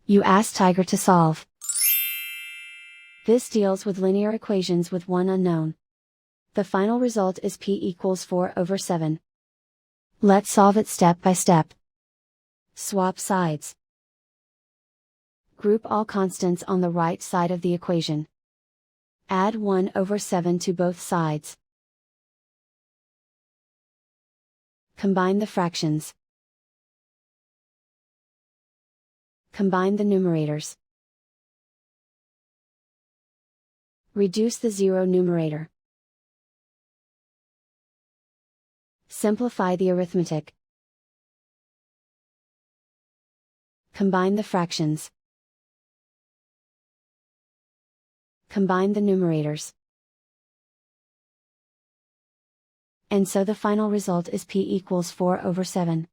You ask Tiger to solve. This deals with linear equations with one unknown. The final result is p equals 4/7. Let's solve it step by step. Swap sides. Group all constants on the right side of the equation. Add 1/7 to both sides. Combine the fractions. Combine the numerators. Reduce the zero numerator. Simplify the arithmetic. Combine the fractions. Combine the numerators. And so the final result is p equals 4/7.